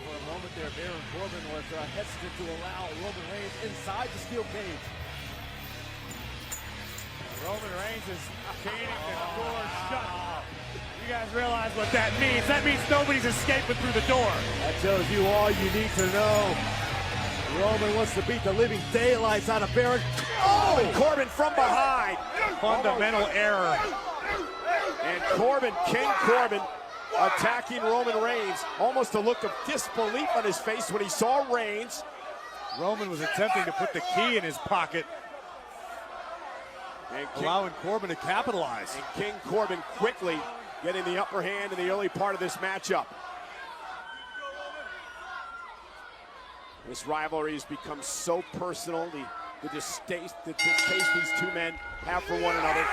for a moment there, Baron Corbin was hesitant to allow Roman Reigns inside the steel cage. Roman Reigns is gaining the door shut. You guys realize what that means? That means nobody's escaping through the door. That tells you all you need to know. Roman wants to beat the living daylights out of Baron. Oh, and Corbin from behind. Fundamental error. And Corbin, King Corbin, attacking Roman Reigns. Almost a look of disbelief on his face when he saw Reigns. Roman was attempting to put the key in his pocket, and allowing Corbin to capitalize. And King Corbin quickly getting the upper hand in the early part of this matchup. This rivalry has become so personal, the distaste these two men have for one another.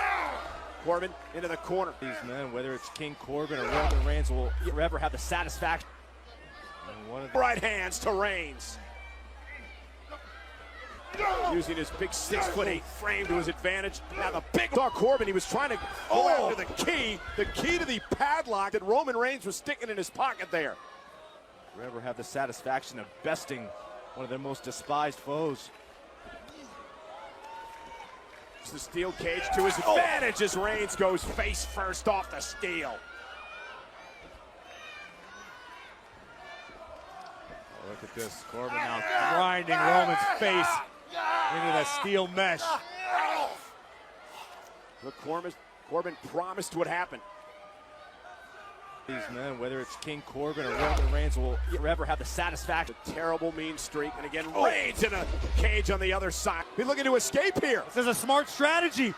Corbin into the corner. These men, whether it's King Corbin or Roman Reigns, will forever have the satisfaction. Right hands to Reigns. Using his big 6'8" frame to his advantage. Now the big dog Corbin, he was trying to go after the key to the padlock that Roman Reigns was sticking in his pocket there. Forever have the satisfaction of besting one of their most despised foes. The steel cage to his advantage as Reigns goes face first off the steel. Oh, look at this. Corbin now grinding Roman's face into the steel mesh. Look, Corbin promised what happened. These men, whether it's King Corbin or Roman Reigns, will forever have the satisfaction. A terrible mean streak, and again, Reigns in a cage on the other side. He's looking to escape here. This is a smart strategy.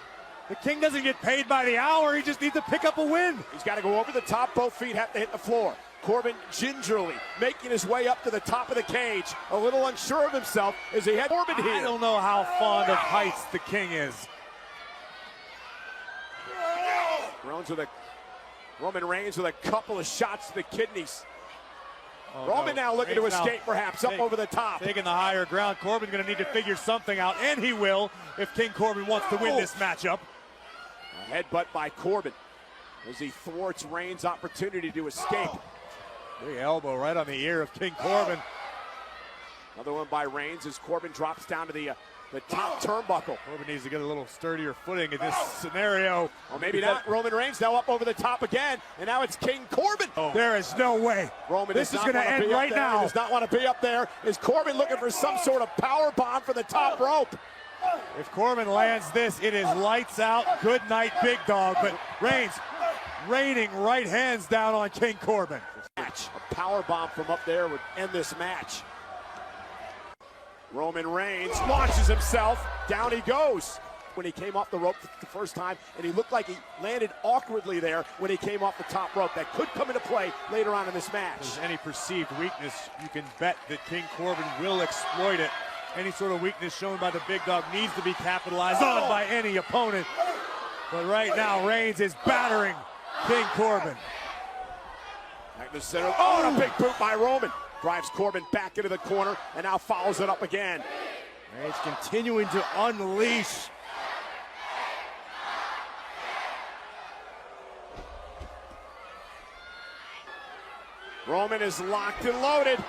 The King doesn't get paid by the hour. He just needs to pick up a win. He's got to go over the top. Both feet have to hit the floor. Corbin gingerly making his way up to the top of the cage, a little unsure of himself as he had Corbin here. I don't know how fond of heights the King is. Roman Reigns with a couple of shots to the kidneys. Oh, Roman now looking to escape, perhaps, up over the top. Taking the higher ground. Corbin's going to need to figure something out, and he will if King Corbin wants to win this matchup. A headbutt by Corbin as he thwarts Reigns' opportunity to escape. Big elbow right on the ear of King Corbin. Another one by Reigns as Corbin drops down to the top turnbuckle. Corbin needs to get a little sturdier footing in this scenario. Or maybe not. Roman Reigns now up over the top again, and now it's King Corbin. There is no way. This is going to end right now. He does not want to be up there. Is Corbin looking for some sort of power bomb for the top rope? If Corbin lands this, it is lights out. Good night, big dog. But Reigns raining right hands down on King Corbin. A power bomb from up there would end this match. Roman Reigns launches himself. Down he goes. When he came off the rope the first time, and he looked like he landed awkwardly there when he came off the top rope. That could come into play later on in this match. If there's any perceived weakness, you can bet that King Corbin will exploit it. Any sort of weakness shown by the big dog needs to be capitalized on by any opponent. But right now, Reigns is battering King Corbin. Back to the center. Oh, and a big boot by Roman. Drives Corbin back into the corner and now follows it up again. Reigns continuing to unleash. Roman is locked and loaded.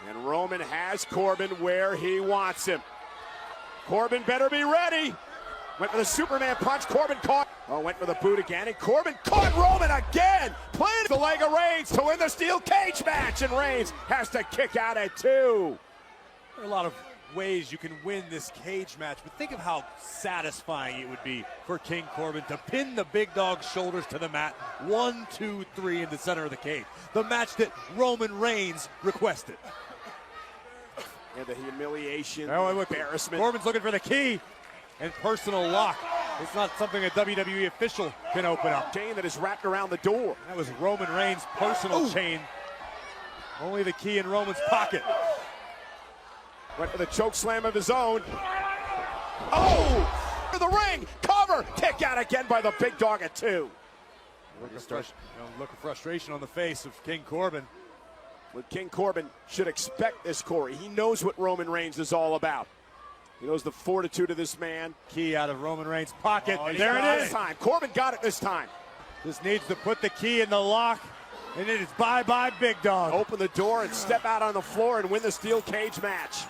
And Roman has Corbin where he wants him. Corbin better be ready. Went for the Superman punch. Corbin caught. Oh, went for the boot again. And Corbin caught Roman again. Planted the leg of Reigns to win the steel cage match. And Reigns has to kick out at 2. There are a lot of ways you can win this cage match, but think of how satisfying it would be for King Corbin to pin the big dog's shoulders to the mat. 1, 2, 3 in the center of the cage. The match that Roman Reigns requested. And the humiliation, embarrassment. Corbin's looking for the key. And personal lock. It's not something a WWE official can open up. Chain that is wrapped around the door. That was Roman Reigns' personal chain. Only the key in Roman's pocket. Went for the choke slam of his own. Oh! For the ring! Cover! Kick out again by the big dog at 2. Look of frustration on the face of King Corbin. But King Corbin should expect this, Corey. He knows what Roman Reigns is all about. He knows the fortitude of this man. Key out of Roman Reigns' pocket. Oh, there it is. This time. Corbin got it this time. Just needs to put the key in the lock, and it is bye-bye, Big Dog. Open the door and step out on the floor and win the steel cage match.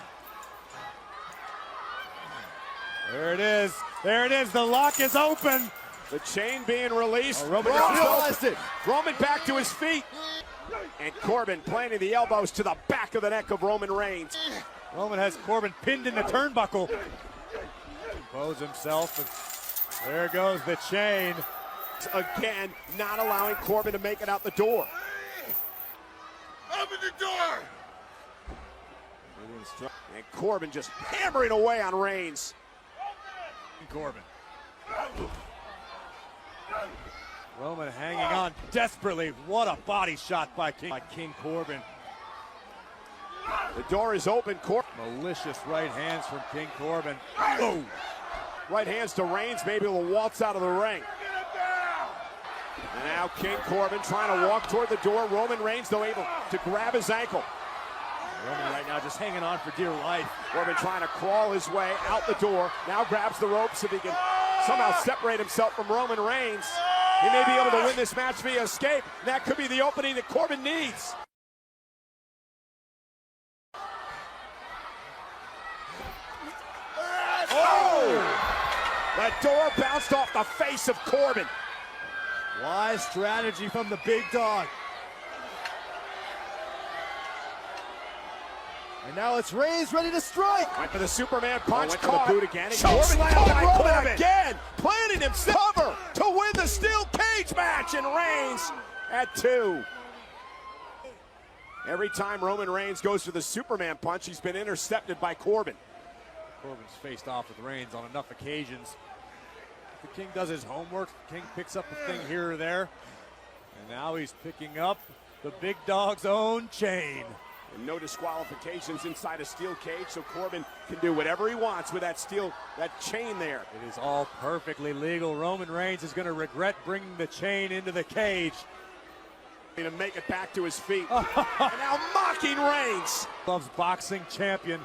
There it is. There it is. The lock is open. The chain being released. Roman realized it. Roman back to his feet. And Corbin planting the elbows to the back of the neck of Roman Reigns. Roman has Corbin pinned in the turnbuckle. Compose himself, and there goes the chain. Again, not allowing Corbin to make it out the door. Open the door! And Corbin just hammering away on Reigns. Corbin. Roman hanging on desperately. What a body shot by King Corbin. The door is open. Malicious right hands from King Corbin. Oh! Right hands to Reigns. Maybe he'll waltz out of the ring. And now King Corbin trying to walk toward the door. Roman Reigns, though, able to grab his ankle. Roman right now just hanging on for dear life. Corbin trying to crawl his way out the door. Now grabs the ropes if he can somehow separate himself from Roman Reigns. He may be able to win this match via escape. That could be the opening that Corbin needs. Oh! That door bounced off the face of Corbin. Wise strategy from the Big Dog. And now it's Reigns ready to strike. Went for the Superman punch. Went for caught. the boot again. Corbin caught Roman Corbin again. Planting himself cover to win the steel cage match. And Reigns at 2. Every time Roman Reigns goes for the Superman punch, he's been intercepted by Corbin. Corbin's faced off with Reigns on enough occasions. The King does his homework. The King picks up a thing here or there. And now he's picking up the Big Dog's own chain. And no disqualifications inside a steel cage, so Corbin can do whatever he wants with that chain there. It is all perfectly legal. Roman Reigns is going to regret bringing the chain into the cage. To make it back to his feet. And now mocking Reigns. Loves boxing champion.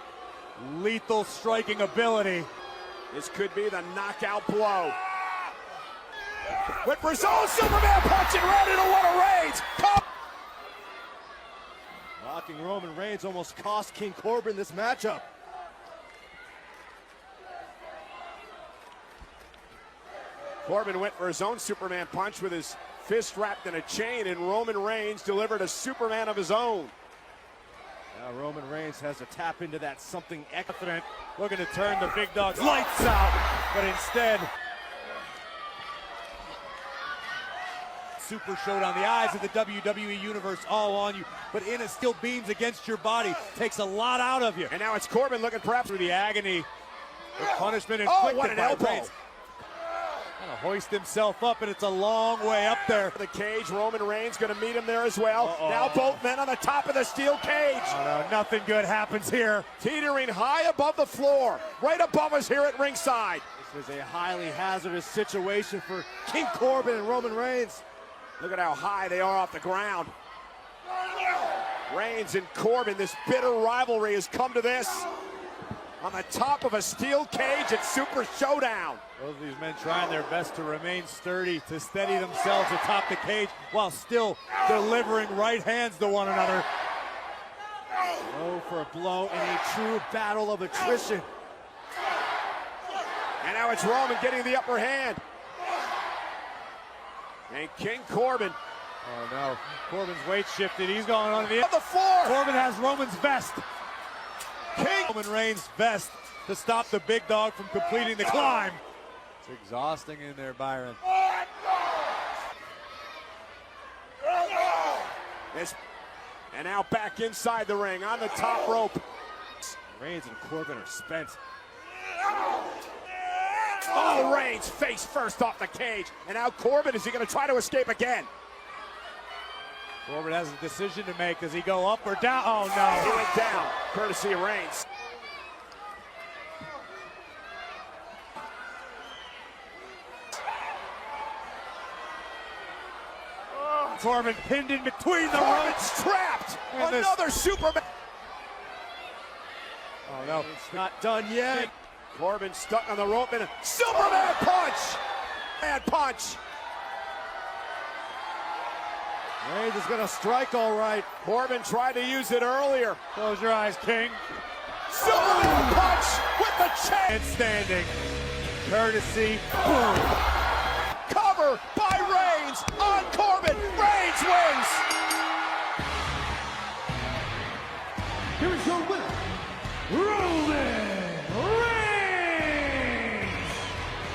Lethal striking ability. This could be the knockout blow. Went for his own Superman punch and ran into one of Reigns. Mocking Roman Reigns almost cost King Corbin this matchup. Corbin went for his own Superman punch with his fist wrapped in a chain, and Roman Reigns delivered a Superman of his own. Now Roman Reigns has to tap into that something Confident, looking to turn the Big Dog's lights out, but instead, Super Showdown, the eyes of the WWE Universe all on you, but in it still beams against your body, takes a lot out of you. And now it's Corbin looking perhaps Through the agony, the punishment what inflicted an by elbow. Reigns. Trying to hoist himself up, and it's a long way up there. The cage, Roman Reigns going to meet him there as well. Now both men on the top of the steel cage. Oh, no, nothing good happens here. Teetering high above the floor, right above us here at ringside. This is a highly hazardous situation for King Corbin and Roman Reigns. Look at how high they are off the ground. Reigns and Corbin, this bitter rivalry has come to this. On the top of a steel cage at Super Showdown. Both of these men trying their best to remain sturdy, to steady themselves atop the cage while still delivering right hands to one another. Blow for a blow in a true battle of attrition. And now it's Roman getting the upper hand. And King Corbin. Oh no, Corbin's weight shifted. He's going on the floor. Corbin has Roman's vest. Roman Reigns' vest to stop the Big Dog from completing the climb. It's exhausting in there, Byron. And now back inside the ring on the top rope. Reigns and Corbin are spent. Oh, Reigns face first off the cage. And now Corbin, is he going to try to escape again? Corbin has a decision to make. Does he go up or down? Oh no. He went down, courtesy of Reigns. Corbin pinned in between the Corbin's ropes. trapped. And Another Superman. Oh no. It's not done yet. Corbin stuck on the rope and a Superman punch! Man punch! Reigns is going to strike all right. Corbin tried to use it earlier. Close your eyes, King. Superman punch with the chain! And standing. Courtesy. Boom. Cover by Reigns on Corbin. Reigns wins! Here is your winner, Roman Reigns!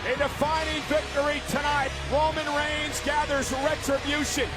A defining victory tonight. Roman Reigns gathers retribution.